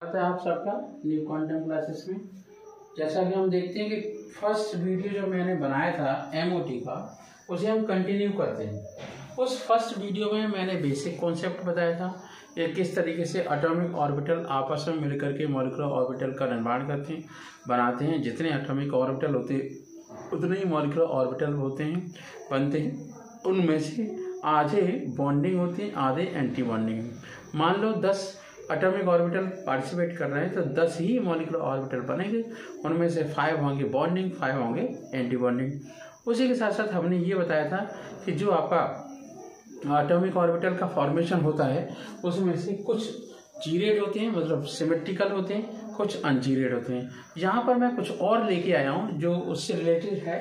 है आप सबका न्यू क्वांटम क्लासेस में। जैसा कि हम देखते हैं कि फर्स्ट वीडियो जो मैंने बनाया था एमओटी का, उसे हम कंटिन्यू करते हैं। उस फर्स्ट वीडियो में मैंने बेसिक कॉन्सेप्ट बताया था, ये किस तरीके से एटॉमिक ऑर्बिटल आपस में मिलकर के मॉलिक्यूलर ऑर्बिटल का निर्माण करते हैं, बनाते हैं। जितने एटॉमिक ऑर्बिटल होते उतने ही मॉलिक्यूलर ऑर्बिटल होते हैं, बनते हैं। उनमें से आधे बॉन्डिंग होती है, आधे एंटी बॉन्डिंग। मान लो 10 एटॉमिक ऑर्बिटल पार्टिसिपेट कर रहे हैं तो 10 ही मॉलिक्यूलर ऑर्बिटल बनेंगे। उनमें से 5 होंगे बॉन्डिंग, 5 होंगे एंटी बॉन्डिंग। उसी के साथ साथ हमने ये बताया था कि जो आपका एटॉमिक ऑर्बिटल का फॉर्मेशन होता है उसमें से कुछ जीरेड होते हैं, मतलब सिमेट्रिकल होते हैं, कुछ अनजीरेड होते हैं। यहाँ पर मैं कुछ और लेके आया हूँ जो उससे रिलेटेड है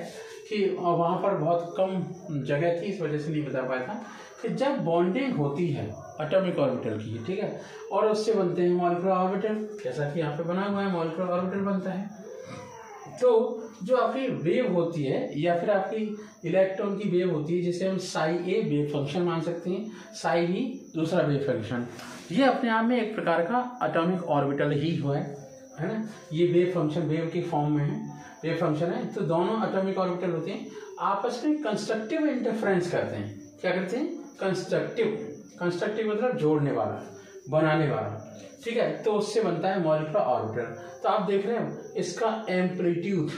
कि वहाँ पर बहुत कम जगह थी, इस वजह से नहीं बता पाया था कि जब बॉन्डिंग होती है एटॉमिक ऑर्बिटल की, ठीक है, और उससे बनते हैं मॉलिक्यूलर ऑर्बिटल, जैसा कि यहाँ पे बना हुआ है मॉलिक्यूलर ऑर्बिटल बनता है। तो जो आपकी वेव होती है या फिर आपकी इलेक्ट्रॉन की वेव होती है, जिसे हम साई ए वेव फंक्शन मान सकते हैं, साई बी दूसरा वेव फंक्शन, ये अपने आप में एक प्रकार का एटॉमिक ऑर्बिटल ही है ना। ये वेव फंक्शन वेव के फॉर्म में है, वेव फंक्शन है। तो दोनों एटॉमिक ऑर्बिटल होते हैं, आपस में कंस्ट्रक्टिव इंटरफ्रेंस करते हैं। क्या करते हैं? कंस्ट्रक्टिव मतलब जोड़ने वाला, बनाने वाला, ठीक है। तो उससे बनता है मॉलिक्यूलर ऑर्बिटल। तो आप देख रहे हो इसका एम्पलीट्यूड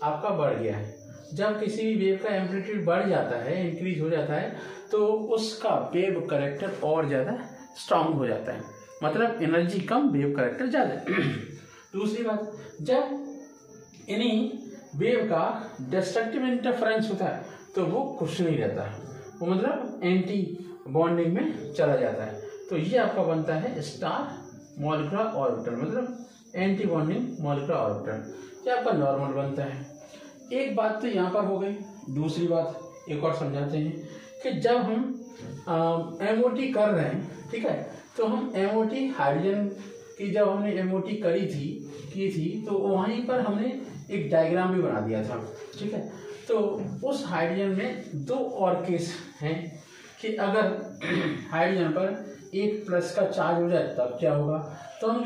आपका बढ़ गया है। जब किसी भी वेव का एम्पलीट्यूड बढ़ जाता है, इंक्रीज हो जाता है, तो उसका वेव करेक्टर और ज्यादा स्ट्रांग हो जाता है, मतलब एनर्जी कम, वेव करेक्टर ज्यादा। दूसरी बात, जब इन्हीं वेव का डिस्ट्रक्टिव इंटरफेरेंस होता है तो वो कुछ नहीं रहता है, वो मतलब एंटी बॉन्डिंग में चला जाता है। तो ये आपका बनता है स्टार मॉलिक्यूलर ऑर्बिटल, मतलब एंटी बॉन्डिंग मॉलिक्यूलर ऑर्बिटल। ये आपका नॉर्मल बनता है। एक बात तो यहाँ पर हो गई। दूसरी बात एक और समझाते हैं कि जब हम एमओटी कर रहे हैं, ठीक है, तो हम एमओटी हाइड्रोजन की जब हमने एमओटी की थी तो वहीं पर हमने एक डायग्राम भी बना दिया था, ठीक है। तो उस हाइड्रोजन में 2 और केस हैं कि अगर हाइड्रोजन पर 1+ का चार्ज हो जाए तब क्या होगा। तो हम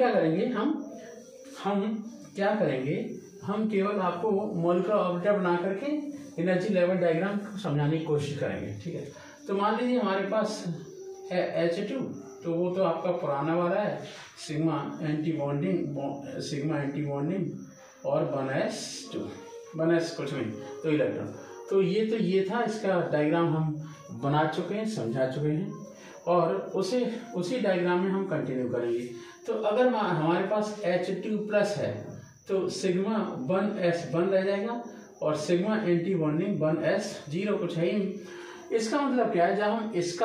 क्या करेंगे, हम केवल आपको मॉलिक्यूलर ऑर्बिटल बना करके एनर्जी लेवल डायग्राम को समझाने की कोशिश करेंगे, ठीक है। तो मान लीजिए हमारे पास है H2, तो वो तो आपका पुराना वाला है, सिग्मा एंटी बॉन्डिंग और 1s कुछ नहीं, तो इलेक्ट्रॉन। तो ये था, इसका डायग्राम हम बना चुके हैं, समझा चुके हैं, और उसी डायग्राम में हम कंटिन्यू करेंगे। तो अगर हमारे पास H2+ है तो सिग्मा 1s 1 रह जाएगा और सिग्मा एंटी बॉन्डिंग 1s 0, कुछ है ही नहीं। इसका मतलब क्या है, जब हम इस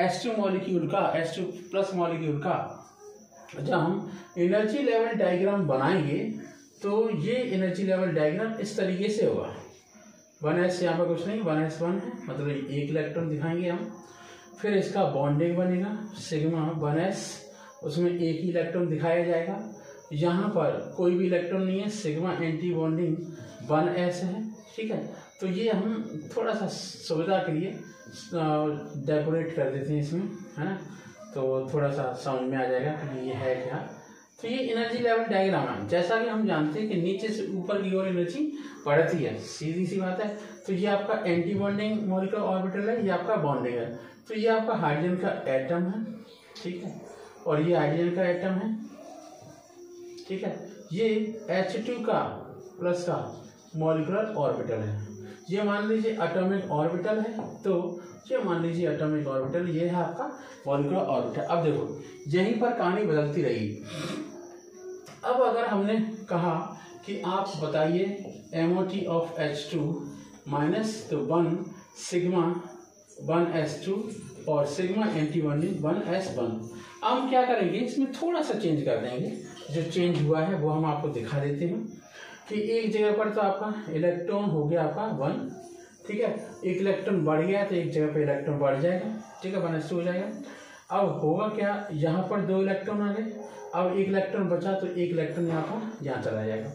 H2 मॉलिक्यूल का जब हम एनर्जी लेवल डायग्राम बनाएंगे तो ये एनर्जी लेवल डायग्राम इस तरीके से होगा। 1s यहाँ पर कुछ नहीं, 1s 1 है, मतलब 1 इलेक्ट्रॉन दिखाएंगे हम। फिर इसका बॉन्डिंग बनेगा सिग्मा 1s, उसमें 1 ही इलेक्ट्रॉन दिखाया जाएगा। यहाँ पर कोई भी इलेक्ट्रॉन नहीं है, सिग्मा एंटी बॉन्डिंग 1s है, ठीक है। तो ये हम थोड़ा सा सुविधा के लिए डेकोरेट कर देते हैं इसमें, है ना, तो थोड़ा सा समझ में आ जाएगा कि ये है क्या। तो ये एनर्जी लेवल डायग्राम है। जैसा कि हम जानते हैं कि नीचे से ऊपर की ओर एनर्जी बढ़ती है, सीधी सी बात है। तो ये आपका एंटी बॉन्डिंग मॉलिक्यूलर ऑर्बिटल है, ये आपका बॉन्डिंग है। तो ये आपका हाइड्रोजन का एटम है, ठीक है, और ये हाइड्रोजन का एटम है, ठीक है। ये H2 का प्लस का मॉलिक्यूलर ऑर्बिटल है। ये मान लीजिए एटॉमिक ऑर्बिटल है, तो ये मान लीजिए एटॉमिक ऑर्बिटल, ये है आपका मॉलिक्यूलर ऑर्बिटल। अब देखो यहीं पर कहानी बदलती रहेगी। अब अगर हमने कहा कि आप बताइए MOT ऑफ H2 माइनस, तो 1 सिग्मा 1s2 और सिग्मा एंटी बॉन्डिंग 1s1। अब हम क्या करेंगे, इसमें थोड़ा सा चेंज कर देंगे। जो चेंज हुआ है वो हम आपको दिखा देते हैं कि एक जगह पर तो आपका इलेक्ट्रॉन हो गया आपका 1, ठीक है, एक इलेक्ट्रॉन बढ़ गया तो एक जगह पे इलेक्ट्रॉन बढ़ जाएगा, ठीक है, 1s2 हो जाएगा। अब होगा क्या, यहाँ पर 2 इलेक्ट्रॉन आ गए, अब 1 इलेक्ट्रॉन बचा तो 1 इलेक्ट्रॉन यहाँ पर यहाँ चला जाएगा।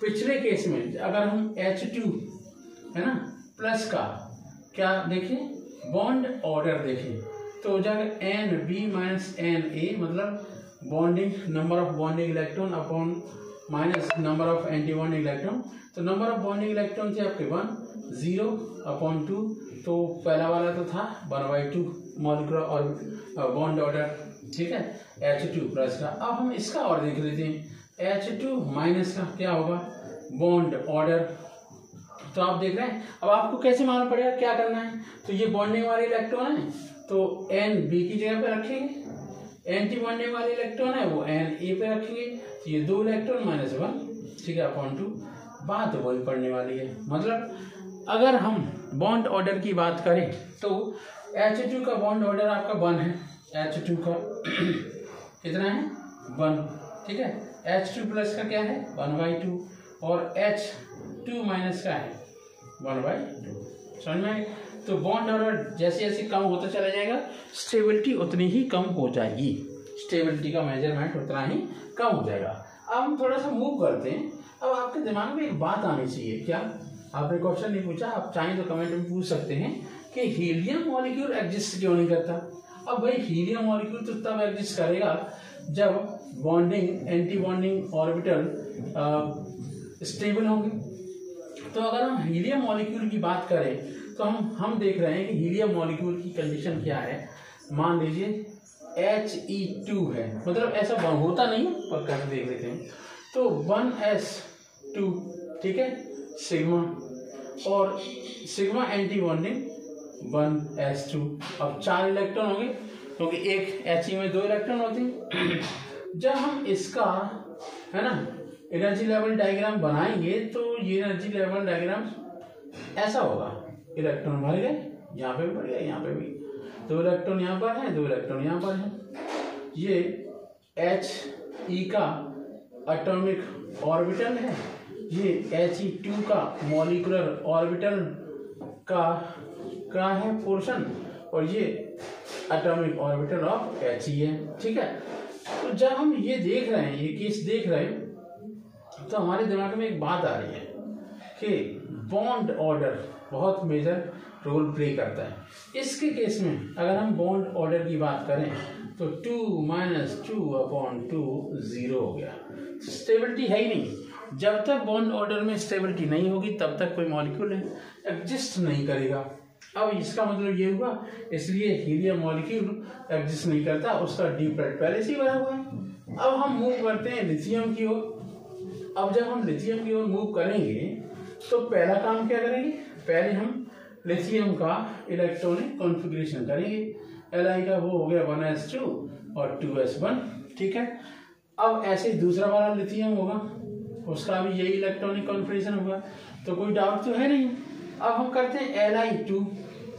पिछले केस में अगर हम H2 है ना प्लस का क्या देखें, बॉन्ड ऑर्डर देखें, तो हो जाएगा NB - NA, मतलब bonding number of bonding electron upon minus number of anti bonding electron. तो नंबर ऑफ बॉन्डिंग इलेक्ट्रॉन थे आपके 1 0 अपॉन 2, तो पहला वाला तो था 1/2 मॉलिक्यूलर और बॉन्ड ऑर्डर, ठीक है, H2 प्लस का। अब हम इसका और देख लेते हैं, H2 माइनस का क्या होगा, बॉन्ड ऑर्डर। तो आप देख रहे हैं, अब आपको कैसे मालूम पड़ेगा क्या करना है। तो ये बॉन्डिंग वाले इलेक्ट्रॉन है तो N B की जगह पे रखेंगे, एंटी बॉन्डिंग वाले इलेक्ट्रॉन है वो N A पे रखेंगे। तो ये 2 इलेक्ट्रॉन -1, ठीक है, अपॉन 2। बात वही पढ़ने वाली है। मतलब अगर हम बॉन्ड ऑर्डर की बात करें तो H2 का बॉन्ड ऑर्डर आपका 1 है, H2 का कितना है 1, ठीक है। H2 प्लस का क्या है 1/2 और H2 माइनस का है 1/2, समझ में आएगा। तो बॉन्ड ऑर्डर जैसे जैसे कम होता चला जाएगा स्टेबिलिटी उतनी ही कम हो जाएगी, स्टेबिलिटी का मेजरमेंट उतना ही कम हो जाएगा। अब हम थोड़ा सा मूव करते हैं। अब आपके दिमाग में एक बात आनी चाहिए, क्या आपने क्वेश्चन नहीं पूछा, आप चाहें तो कमेंट में पूछ सकते हैं कि हीलियम मॉलिक्यूल एग्जिस्ट क्यों नहीं करता। अब भाई हीलियम मॉलिक्यूल तो तब एग्जिस्ट करेगा जब bonding anti bonding orbital stable होंगे। तो अगर हम हीलियम मॉलिक्यूल की बात करें तो हम देख रहे हैं कि हीलियम मॉलिक्यूल की कंडीशन क्या है। मान लीजिए He2 है, मतलब ऐसा होता नहीं पर करके देख लेते हैं। तो 1s2, ठीक है, सिग्मा और सिग्मा एंटी बॉन्डिंग 1s2। अब 4 इलेक्ट्रॉन होंगे क्योंकि एक He में 2 इलेक्ट्रॉन होते हैं। जब हम इसका है ना एनर्जी लेवल डायग्राम बनाएंगे तो ये एनर्जी लेवल डायग्राम ऐसा होगा, इलेक्ट्रॉन भर गए, यहाँ पे भी भर गए, यहाँ पे भी 2 इलेक्ट्रॉन यहाँ पर है, 2 इलेक्ट्रॉन यहाँ पर है। ये He का एटॉमिक ऑर्बिटल है, ये He2 का मॉलिक्यूलर ऑर्बिटल का है पोर्शन, और ये एटॉमिक ऑर्बिटल ऑफ He है, ठीक है। तो जब हम ये देख रहे हैं, ये केस देख रहे हैं, तो हमारे दिमाग में एक बात आ रही है कि बॉन्ड ऑर्डर बहुत मेजर रोल प्ले करता है। इसके केस में अगर हम बॉन्ड ऑर्डर की बात करें तो 2 - 2/2 0 हो गया। स्टेबिलिटी है ही नहीं। जब तक बॉन्ड ऑर्डर में स्टेबिलिटी नहीं होगी तब तक कोई मॉलिक्यूल एग्जिस्ट नहीं करेगा। अब इसका मतलब ये हुआ, इसलिए हीलियम मॉलिक्यूल एग्जिस्ट नहीं करता, उसका डी प्लेट पहले से ही बना हुआ है। अब हम मूव करते हैं लिथियम की ओर। अब जब हम लिथियम की ओर मूव करेंगे तो पहला काम क्या करेंगे, पहले हम लिथियम का इलेक्ट्रॉनिक कॉन्फ़िगरेशन करेंगे। Li का वो हो गया 1s2 और 2s1, ठीक है। अब ऐसे दूसरा वाला लिथियम होगा, उसका भी यही इलेक्ट्रॉनिक कॉन्फ़िगरेशन होगा, तो कोई डाउट तो है नहीं। अब हम करते हैं Li2,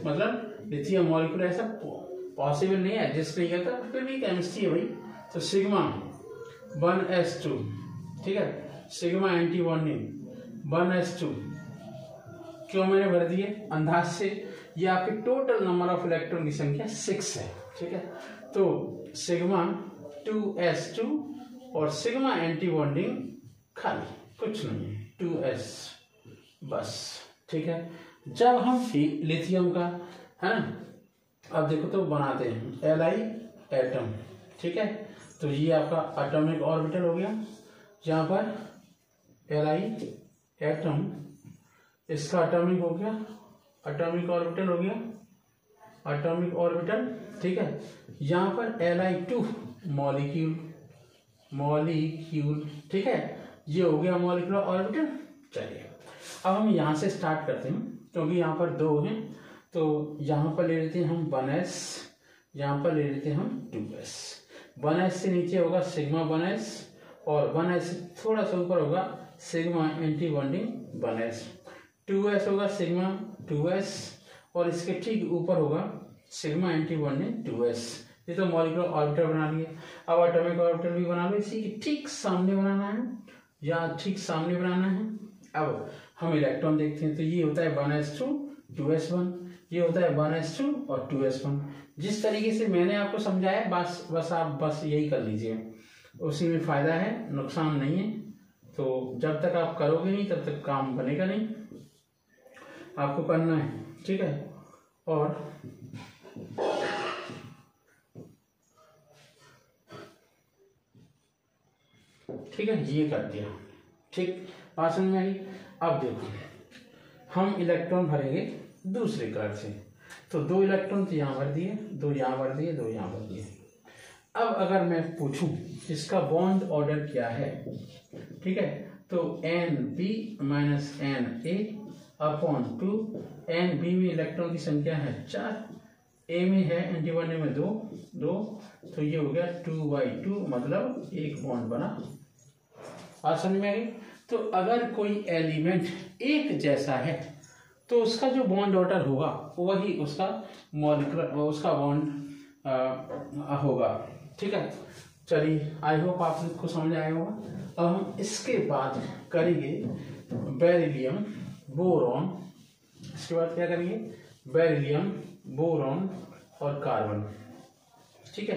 मतलब लिथियम मॉलिक्यूल ऐसा पॉसिबल नहीं है, एग्जिस्ट नहीं करता, फिर भी केमिस्ट्री है भाई। तो सिग्मा 1s2, ठीक है, सिग्मा एंटी बॉन्डिंग 1s2, क्यों मैंने भर दिए अंदाज से, ये आपके टोटल नंबर ऑफ इलेक्ट्रॉन की संख्या 6 है, ठीक है। तो सिग्मा 2s2 और सिग्मा एंटी बॉन्डिंग खाली कुछ नहीं है 2s बस, ठीक है। जब हम लिथियम का है ना, अब देखो तो बनाते हैं Li एटम, ठीक है। तो ये आपका एटॉमिक ऑर्बिटल हो गया, यहाँ पर Li एटम, इसका एटॉमिक हो गया, एटॉमिक ऑर्बिटल हो गया, एटॉमिक ऑर्बिटल, ठीक है। यहाँ पर Li2 मॉलिक्यूल, ठीक है, ये हो गया मॉलिक्यूलर ऑर्बिटल। चलिए अब हम यहाँ से स्टार्ट करते हैं, क्योंकि यहाँ पर 2 हैं, तो यहाँ पर ले लेते हैं हम 1s, यहाँ पर ले लेते हैं हम 2s। 1s से नीचे होगा सिग्मा 1s और 1s से थोड़ा सा ऊपर होगा sigma anti bonding 1s। 2s होगा सिग्मा 2s और इसके ठीक ऊपर होगा सिग्मा एंटी बॉन्डिंग 2s। ये तो मॉलिक्यूलर ऑर्बिटल बना लिए। अब एटॉमिक ऑर्बिटल भी बना लो, इसी के ठीक सामने बनाना है या ठीक सामने बनाना है। अब हम इलेक्ट्रॉन देखते हैं, तो ये होता है 1s2 2s1, ये होता है 1s2 और 2s1। जिस तरीके से मैंने आपको समझाया बस आप यही कर लीजिए, उसी में फायदा है, नुकसान नहीं है। तो जब तक आप करोगे नहीं तब तक काम बनेगा नहीं, आपको करना है, ठीक है। और ठीक है, ये कर दिया। ठीक, बात समझ में आई। अब देखिए हम इलेक्ट्रॉन भरेंगे दूसरे कलर से, तो 2 इलेक्ट्रॉन तो यहाँ भर दिए, 2 यहाँ भर दिए, 2 यहाँ भर दिए। अब अगर मैं पूछूं इसका बॉन्ड ऑर्डर क्या है, ठीक है, तो NP minus NA upon 2, NB में इलेक्ट्रॉन की संख्या है 4, A में है एंटीबॉडी में 2, तो ये हो गया 2/2, मतलब एक बॉन्ड बना। बात समझ में आई। तो अगर कोई एलिमेंट एक जैसा है तो उसका जो बॉन्ड ऑर्डर होगा वही उसका मॉलिक्यूलर उसका बॉन्ड होगा। ठीक है, चलिए आई होप आप सबको समझ आया होगा। अब हम इसके बाद करेंगे बेरिलियम, बोरॉन, इसके बाद क्या करेंगे, बेरिलियम, बोरॉन और कार्बन। ठीक है,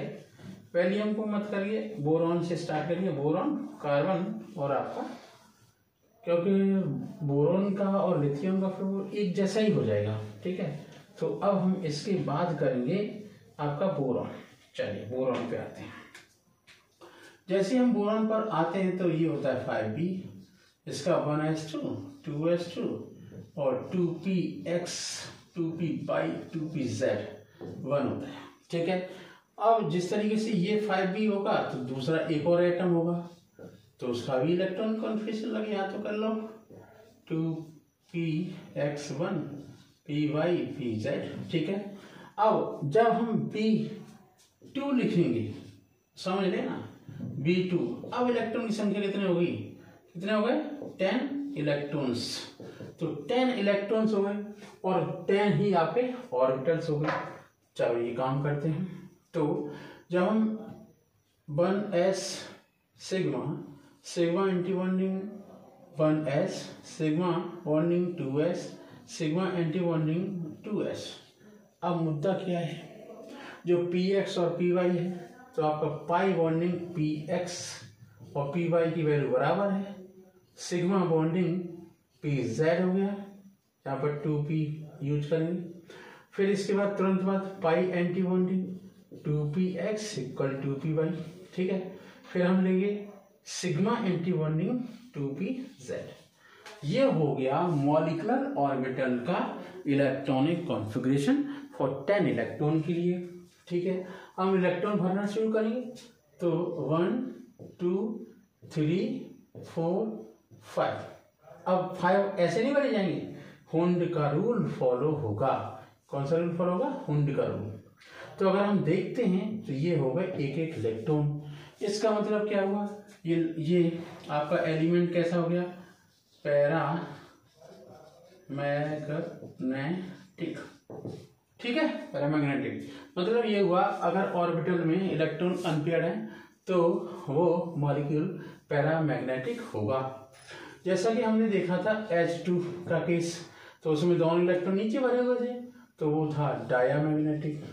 बेरिलियम को मत करिए, बोरॉन से स्टार्ट करिए, बोरॉन, कार्बन और आपका, क्योंकि बोरॉन का और लिथियम का फिर एक जैसा ही हो जाएगा। ठीक है, तो अब हम इसके बाद करेंगे आपका बोरॉन। चलिए बोरॉन पे आते हैं। जैसे हम बोरॉन पर आते हैं तो ये होता है 5b, इसका 1s2, 2s2 और 2px, 2p, 2pz 1 होता है। ठीक है, अब जिस तरीके से ये 5b होगा तो दूसरा एक और एटम होगा तो उसका भी इलेक्ट्रॉन कॉन्फिगरेशन लगे, यहाँ तो कर लो 2px1, py, pz। ठीक है, अब जब हम b2 लिखेंगे, समझ लेना b2, अब इलेक्ट्रॉन की संख्या कितने होगी, कितने हो गए, 10 इलेक्ट्रॉन्स, तो 10 इलेक्ट्रॉन्स हो गए और 10 ही आपके ऑर्बिटल्स हो गए। चलो ये काम करते हैं। तो जब हम 1s sigma, sigma anti bonding 1s, sigma bonding 2s, sigma anti bonding 2s। अब मुद्दा क्या है, जो px और py है तो आपका पाई बॉन्डिंग px और py की वैल्यू बराबर है, सिग्मा बॉन्डिंग pz हो गया, यहाँ पर 2p यूज करेंगे। फिर इसके बाद तुरंत बाद पाई anti bonding 2px equal 2py। ठीक है, फिर हम लेंगे सिग्मा एंटी बॉन्डिंग 2pz। ये हो गया मॉलिक्यूलर ऑर्बिटल का इलेक्ट्रॉनिक कॉन्फ़िगरेशन फॉर 10 इलेक्ट्रॉन के लिए। ठीक है, हम इलेक्ट्रॉन भरना शुरू करेंगे तो 1 2 3 4 5। अब 5 ऐसे नहीं भरे जाएंगे, हुंड का रूल फॉलो होगा। कौन सा रूल फॉलो होगा, हुंड का रूल। तो अगर हम देखते हैं तो ये हो गए एक एक इलेक्ट्रॉन। इसका मतलब क्या हुआ, ये आपका एलिमेंट कैसा हो गया, पैरा मैग्नेटिक। ठीक है, पैरामैग्नेटिक मतलब ये हुआ अगर ऑर्बिटल में इलेक्ट्रॉन अनपेयर्ड है तो वो मॉलिक्यूल पैरामैग्नेटिक होगा। जैसा कि हमने देखा था H2 का केस, तो उसमें दोनों इलेक्ट्रॉन नीचे भरे हुए थे तो वो था डायामैग्नेटिक।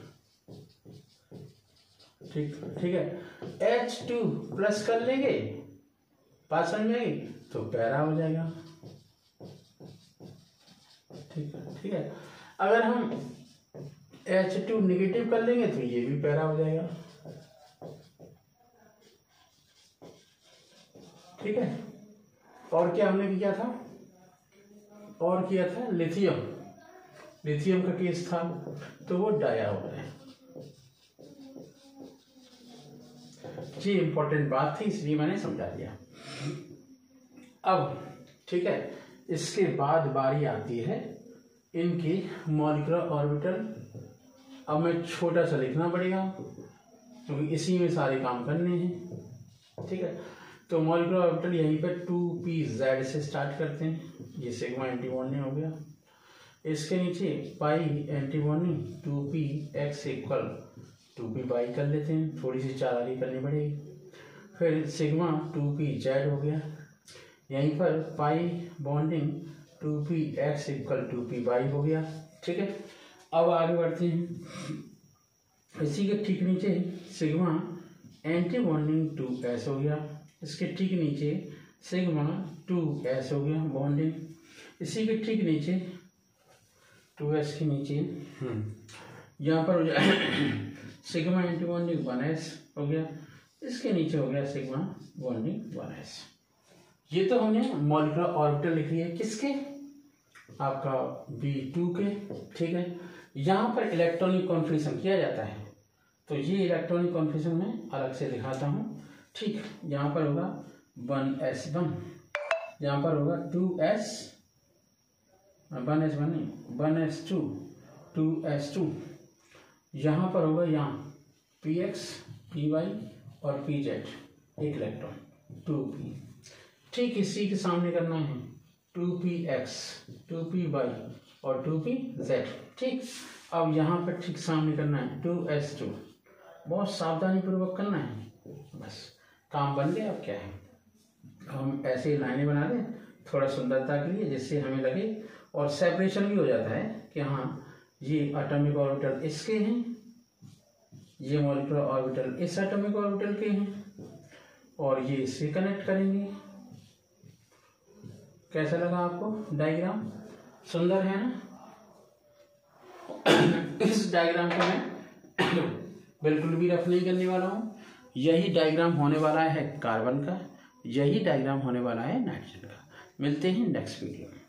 ठीक है, H2 प्लस कर लेंगे, बात समझ में आई, तो पैरा हो जाएगा। ठीक है, अगर हम H2 निगेटिव कर लेंगे तो ये भी पैरा हो जाएगा। ठीक है, और क्या हमने किया था, और किया था लिथियम, लिथियम का केस था तो वो डाया हो गया। ये इंपॉर्टेंट बात थी इसलिए मैंने समझा दिया। अब ठीक है, इसके बाद बारी आती है इनकी मॉलिक्यूलर ऑर्बिटल। अब मैं छोटा सा लिखना पड़ेगा क्योंकि इसी में सारे काम करने हैं। ठीक है, तो मॉलिक्यूलर ऑर्बिटल यहीं पर 2pz से स्टार्ट करते हैं, ये सिग्मा एंटी बॉन्डिंग हो गया। इसके नीचे पाई anti bonding 2px equal 2py कर लेते हैं, थोड़ी सी चालाकी करनी पड़ेगी। फिर सिग्मा 2pz हो गया, यहीं पर pi bonding 2px equal 2py हो गया। ठीक है, अब आगे बढ़ते हैं। इसी के ठीक नीचे सिग्मा एंटी बॉन्डिंग 2s हो गया, इसके ठीक नीचे सिग्मा 2s हो गया बॉन्डिंग, इसी के ठीक नीचे 2s के नीचे यहाँ पर हो जाए सिग्मा एंटी बॉन्डिंग 1s हो गया, इसके नीचे हो गया सिग्मा बॉन्डिंग 1s। ये तो हमने मॉलिक्यूलर ऑर्बिटल लिख लिया है किसके, आपका B2 के, ठीक है। यहाँ पर इलेक्ट्रॉनिक कॉन्फिगरेशन किया जाता है, तो ये इलेक्ट्रॉनिक कॉन्फिगरेशन मैं अलग से दिखाता हूँ, ठीक। यहाँ पर होगा 1s1, यहाँ पर होगा 1s2, 2s2, यहाँ पर होगा यहाँ px, py और pz, एक इलेक्ट्रॉन 2p, ठीक। इसी के सामने करना है 2px, 2py और 2pz, ठीक। अब यहाँ पर ठीक सामने करना है 2s2, बहुत सावधानी पूर्वक करना है, बस काम बन गया। अब क्या है, हम ऐसे ही लाइनें बना दें थोड़ा सुंदरता के लिए, जिससे हमें लगे और सेपरेशन भी हो जाता है कि हाँ ये एटॉमिक ऑर्बिटल इसके हैं, ये मॉलिक्यूलर ऑर्बिटल इस एटॉमिक ऑर्बिटल के हैं, और ये इससे कनेक्ट करेंगे। कैसा लगा आपको डायग्राम, सुंदर है ना। इस डायग्राम को मैं बिल्कुल भी रफ नहीं करने वाला हूँ। यही डायग्राम होने वाला है कार्बन का, यही डायग्राम होने वाला है नाइट्रोजन का। मिलते हैं नेक्स्ट वीडियो में।